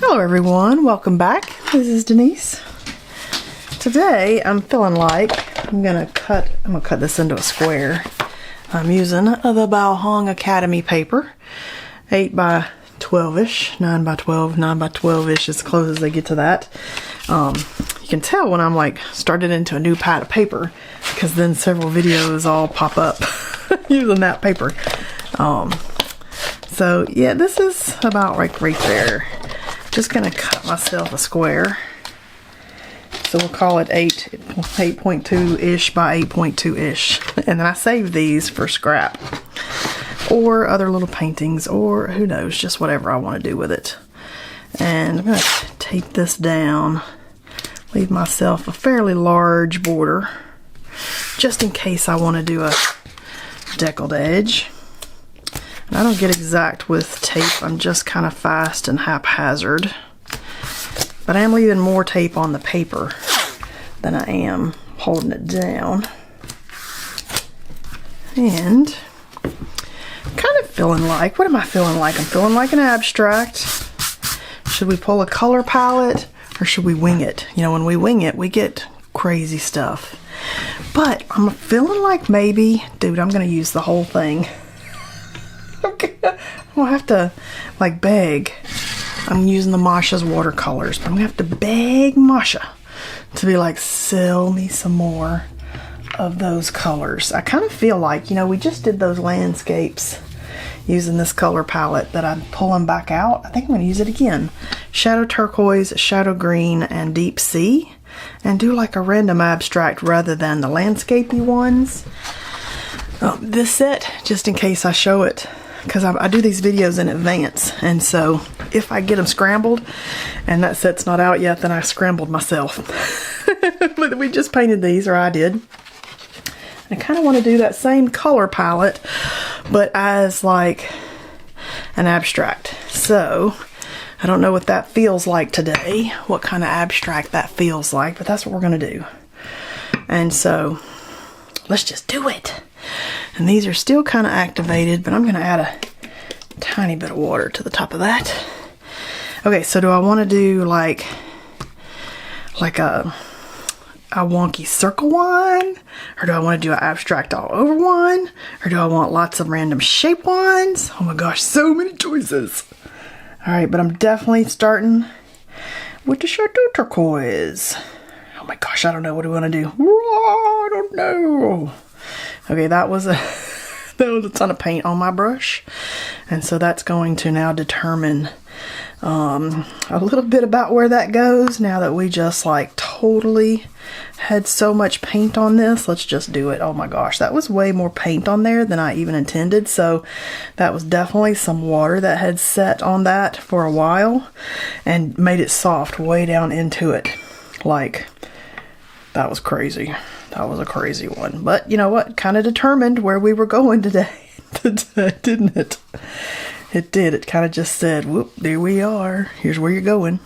Hello everyone, welcome back. This is Denise. Today I'm feeling like I'm gonna cut this into a square. I'm using the Bao Hong Academy paper, 8 by 12ish, 9 by 12, 9 by 12ish, as close as they get to that. You can tell when I'm like started into a new pad of paper, because then several videos all pop up using that paper. So yeah, this is about like right there. Just gonna cut myself a square. So we'll call it 8.2-ish by 8.2-ish. And then I save these for scrap. Or other little paintings, or who knows, just whatever I want to do with it. And I'm gonna tape this down. Leave myself a fairly large border. Just in case I want to do a deckled edge. And I don't get exact with tape, I'm just kind of fast and haphazard. But I am leaving more tape on the paper than I am holding it down. And kind of feeling like, what am I feeling like? I'm feeling like an abstract. Should we pull a color palette or should we wing it? You know, when we wing it, we get crazy stuff. But I'm feeling like maybe, dude, I'm gonna use the whole thing. I'll have to like beg. I'm using the Masha's watercolors, but I'm gonna have to beg Masha to be like, sell me some more of those colors. I kind of feel like, you know, we just did those landscapes using this color palette that I'm pulling back out. I think I'm gonna use it again. Shadow turquoise, shadow green, and deep sea, and do like a random abstract rather than the landscapey ones. This set, just in case I show it, because I do these videos in advance, and so if I get them scrambled and that set's not out yet, then I scrambled myself. But we just painted these, or I did. I kind of want to do that same color palette, but as like an abstract. So I don't know what that feels like today, what kind of abstract that feels like, but that's what we're going to do. And so let's just do it. And these are still kind of activated, but I'm going to add a tiny bit of water to the top of that. Okay, so do I want to do like a wonky circle one? Or do I want to do an abstract all over one? Or do I want lots of random shape ones? Oh my gosh, so many choices. Alright, but I'm definitely starting with the shadow turquoise. Oh my gosh, I don't know what I want to do. Oh, I don't know. Okay, that was a ton of paint on my brush, and so that's going to now determine a little bit about where that goes. Now that we just like totally had so much paint on this, let's just do it. Oh my gosh, that was way more paint on there than I even intended, so that was definitely some water that had set on that for a while and made it soft way down into it. Like, that was crazy. That was a crazy one. But you know what? Kind of determined where we were going today, didn't it? It did. It kind of just said, whoop, there we are. Here's where you're going.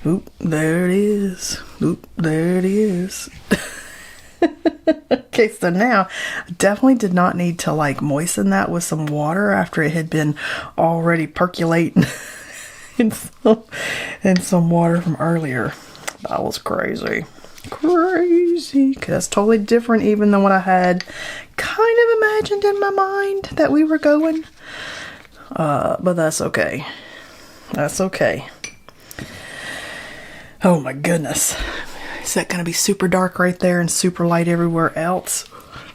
Oop, there it is. Oop, there it is. Okay, so now I definitely did not need to like moisten that with some water after it had been already percolating in some water from earlier. That was crazy. Crazy, because that's totally different even than what I had kind of imagined in my mind that we were going. But that's okay. That's okay. Oh my goodness. Is that going to be super dark right there and super light everywhere else?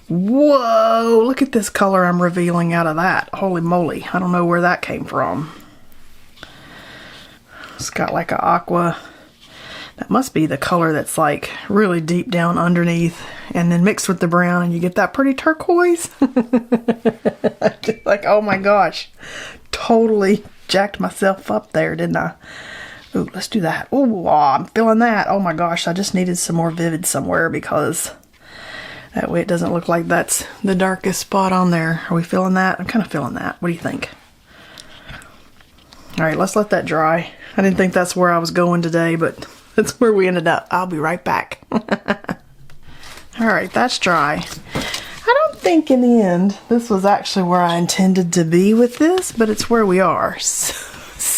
Whoa, look at this color I'm revealing out of that. Holy moly, I don't know where that came from. It's got like an aqua. That must be the color that's like really deep down underneath and then mixed with the brown and you get that pretty turquoise. Like, oh my gosh, totally jacked myself up there, didn't I? Ooh, let's do that. Ooh, I'm feeling that. Oh my gosh, I just needed some more vivid somewhere because that way it doesn't look like that's the darkest spot on there. Are we feeling that? I'm kind of feeling that. What do you think? All right, let's let that dry. I didn't think that's where I was going today, but that's where we ended up. I'll be right back. Alright, that's dry. I don't think in the end this was actually where I intended to be with this, but it's where we are.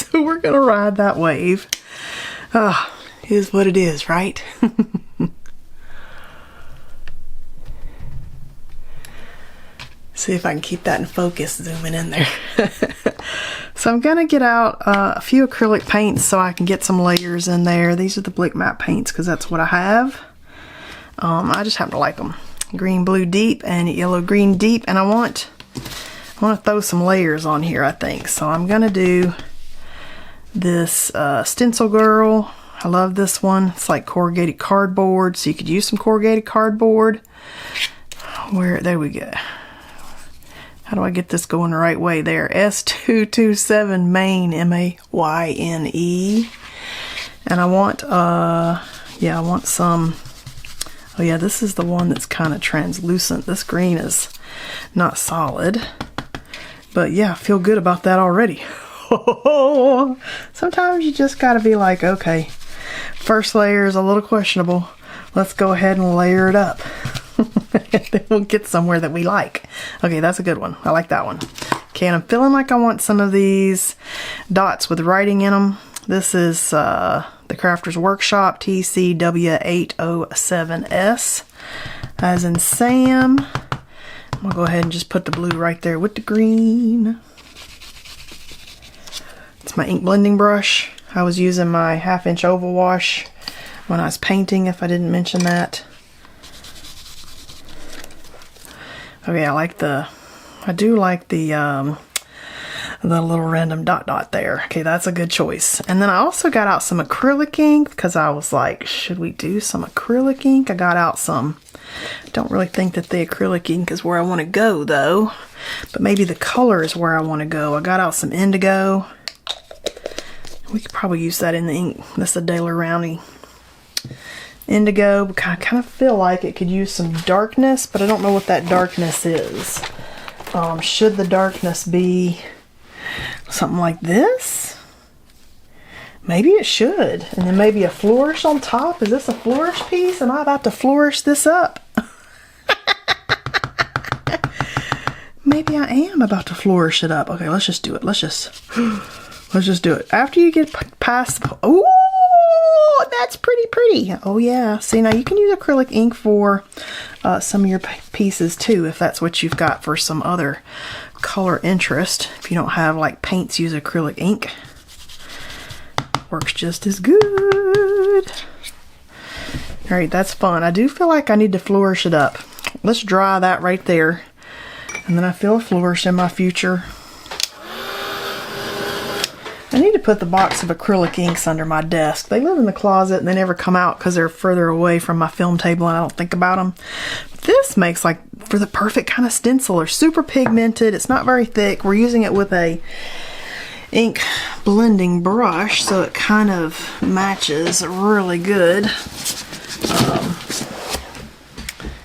So we're gonna ride that wave. Is what it is, right? See if I can keep that in focus, zooming in there. So I'm gonna get out a few acrylic paints so I can get some layers in there. These are the Blick Matte paints because that's what I have. I just happen to like them. Green, blue, deep, and yellow, green, deep. And I want to throw some layers on here, I think. So I'm gonna do this stencil girl. I love this one. It's like corrugated cardboard, so you could use some corrugated cardboard. There we go. How do I get this going the right way there? S227 Maine, M-A-Y-N-E. And I want, I want some, oh yeah, this is the one that's kind of translucent. This green is not solid. But yeah, I feel good about that already. Sometimes you just gotta be like, okay, first layer is a little questionable. Let's go ahead and layer it up. Then we'll get somewhere that we like. Okay, that's a good one. I like that one. Okay, and I'm feeling like I want some of these dots with writing in them. This is the Crafter's Workshop TCW807S, as in Sam. I'm gonna go ahead and just put the blue right there with the green. It's my ink blending brush. I was using my 1/2" oval wash when I was painting, if I didn't mention that. Okay, I do like the little random dot there. Okay, that's a good choice. And then I also got out some acrylic ink because I was like, should we do some acrylic ink? I got out some. Don't really think that the acrylic ink is where I want to go though, but maybe the color is where I want to go. I got out some indigo. We could probably use that in the ink. That's the Daler Rowney indigo. I kind of feel like it could use some darkness, but I don't know what that darkness is. Should the darkness be something like this? Maybe it should. And then maybe a flourish on top. Is this a flourish piece? Am I about to flourish this up? Maybe I am about to flourish it up. Okay, let's just do it. Let's just do it. After you get past the... Ooh! That's pretty. Oh yeah. See, now you can use acrylic ink for some of your pieces too, if that's what you've got for some other color interest. If you don't have like paints, use acrylic ink. Works just as good. All right, that's fun. I do feel like I need to flourish it up. Let's dry that right there. And then I feel a flourish in my future. I need to put the box of acrylic inks under my desk. They live in the closet and they never come out because they're further away from my film table and I don't think about them. This makes like for the perfect kind of stencil. They're super pigmented. It's not very thick. We're using it with a ink blending brush, so it kind of matches really good.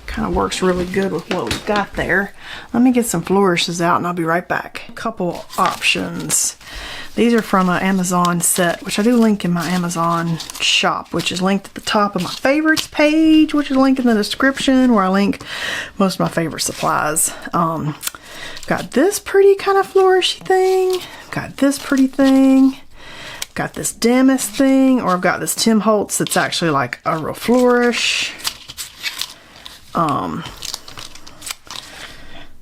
Kind of works really good with what we've got there. Let me get some flourishes out and I'll be right back. A couple options. These are from an Amazon set, which I do link in my Amazon shop, which is linked at the top of my favorites page, which is linked in the description, where I link most of my favorite supplies. Got this pretty kind of flourishy thing. Got this pretty thing. Got this damask thing, or I've got this Tim Holtz that's actually like a real flourish.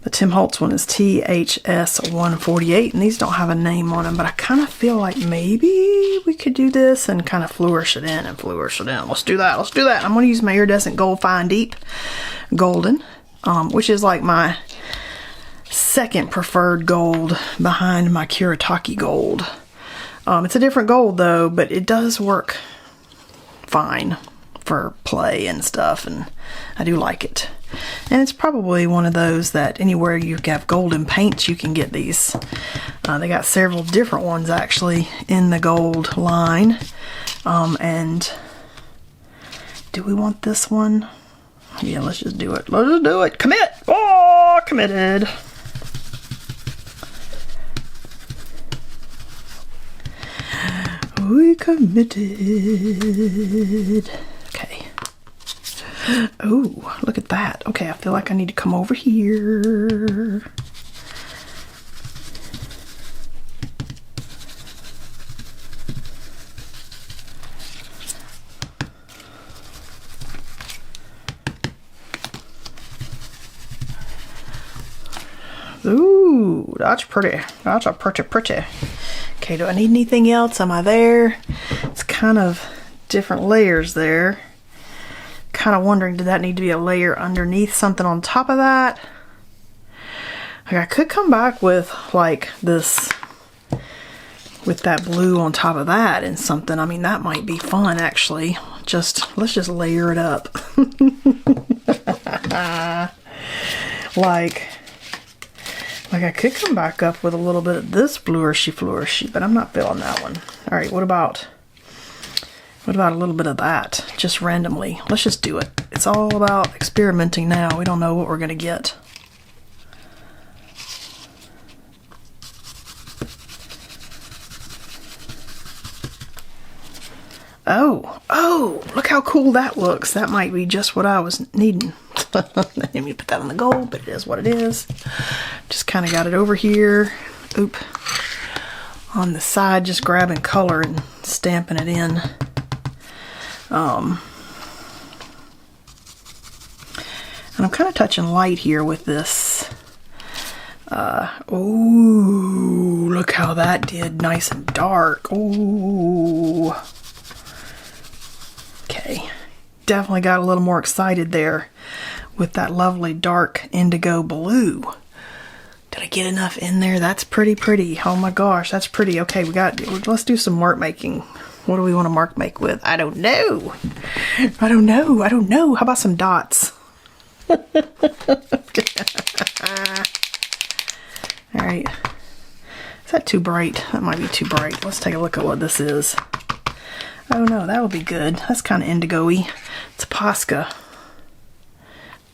The Tim Holtz one is THS148, and these don't have a name on them, but I kind of feel like maybe we could do this and kind of flourish it in and flourish it in. Let's do that. Let's do that. I'm going to use my Iridescent Gold Fine Deep Golden, which is like my second preferred gold behind my Kuretake Gold. It's a different gold though, but it does work fine for play and stuff, and I do like it. And it's probably one of those that anywhere you have golden paints you can get these. They got several different ones actually in the gold line. And do we want this one? Yeah, let's just do it. Let's just do it. Commit! Oh, committed. We committed. Okay. Oh, look at that. Okay, I feel like I need to come over here. that's pretty. That's a pretty. Okay, do I need anything else? Am I there? It's kind of different layers there. Kind of wondering, did that need to be a layer underneath something on top of that? Like, I could come back with like this, with that blue on top of that and something. I mean, that might be fun actually. Let's just layer it up. like I could come back up with a little bit of this flourishy, but I'm not feeling that one. All right, what about a little bit of that, just randomly? Let's just do it. It's all about experimenting now. We don't know what we're gonna get. Oh, look how cool that looks. That might be just what I was needing. I didn't mean to put that on the gold, but it is what it is. Just kind of got it over here. Oop. On the side, just grabbing color and stamping it in. And I'm kind of touching light here with this. Ooh, look how that did, nice and dark. Ooh. Okay, definitely got a little more excited there with that lovely dark indigo blue. Did I get enough in there? That's pretty. Oh my gosh, that's pretty. Okay, let's do some mark making. What do we want to mark make with? I don't know. How about some dots? All right. Is that too bright? That might be too bright. Let's take a look at what this is. Oh no, that would be good. That's kind of indigo-y. It's Posca.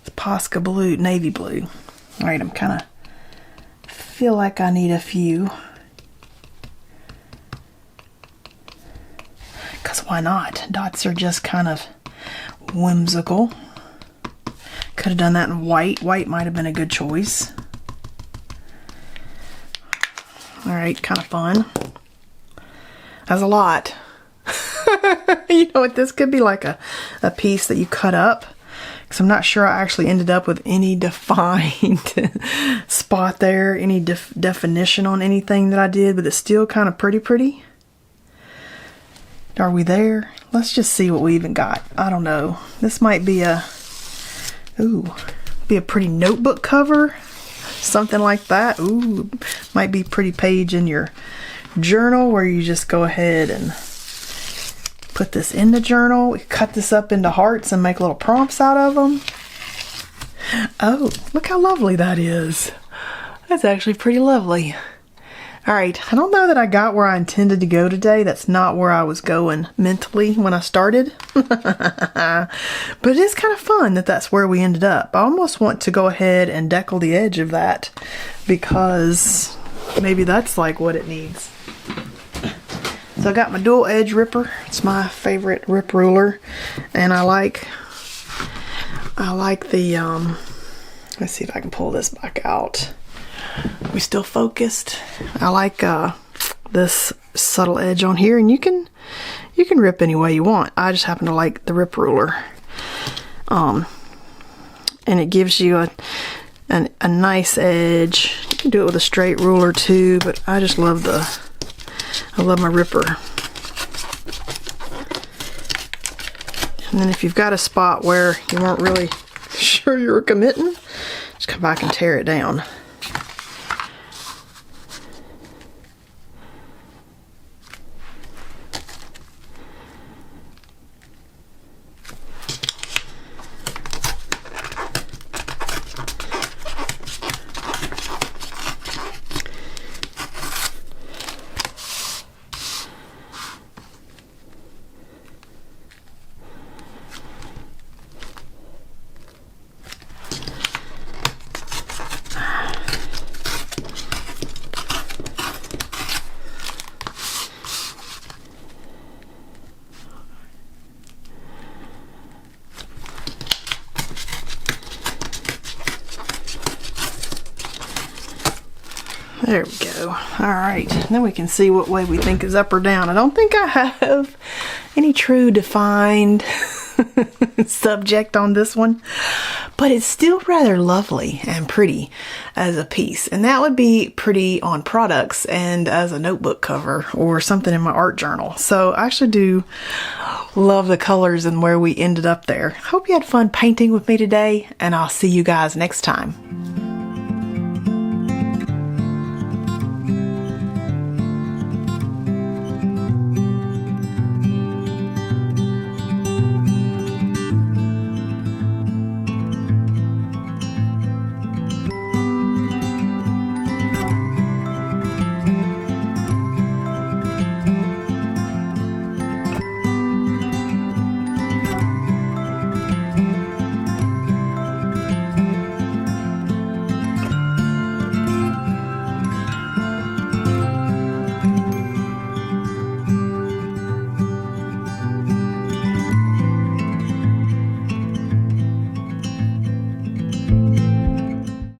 It's Posca blue, navy blue. All right, I'm kind of feel like I need a few. Because why not? Dots are just kind of whimsical. Could have done that in white. White might have been a good choice. All right, kind of fun. That's a lot. You know what, this could be like a piece that you cut up, because I'm not sure I actually ended up with any defined spot there, any definition on anything that I did, but it's still kind of pretty. Are we there? Let's just see what we even got. I don't know. This might be a pretty notebook cover, something like that. Ooh, might be a pretty page in your journal where you just go ahead and put this in the journal. We cut this up into hearts and make little prompts out of them. Oh, look how lovely that is. That's actually pretty lovely. All right, I don't know that I got where I intended to go today. That's not where I was going mentally when I started. But it is kind of fun that that's where we ended up. I almost want to go ahead and decal the edge of that, because maybe that's like what it needs. So I got my dual edge ripper. It's my favorite rip ruler, and I like the let's see if I can pull this back out. We still focused. I like this subtle edge on here, and you can rip any way you want. I just happen to like the rip ruler, and it gives you a nice edge. You can do it with a straight ruler too, but I just love I love my ripper. And then if you've got a spot where you weren't really sure you were committing, just come back and tear it down. There we go. All right, then we can see what way we think is up or down. I don't think I have any true defined subject on this one, but it's still rather lovely and pretty as a piece, and that would be pretty on products and as a notebook cover or something in my art journal. So I actually do love the colors and where we ended up there. Hope you had fun painting with me today, and I'll see you guys next time.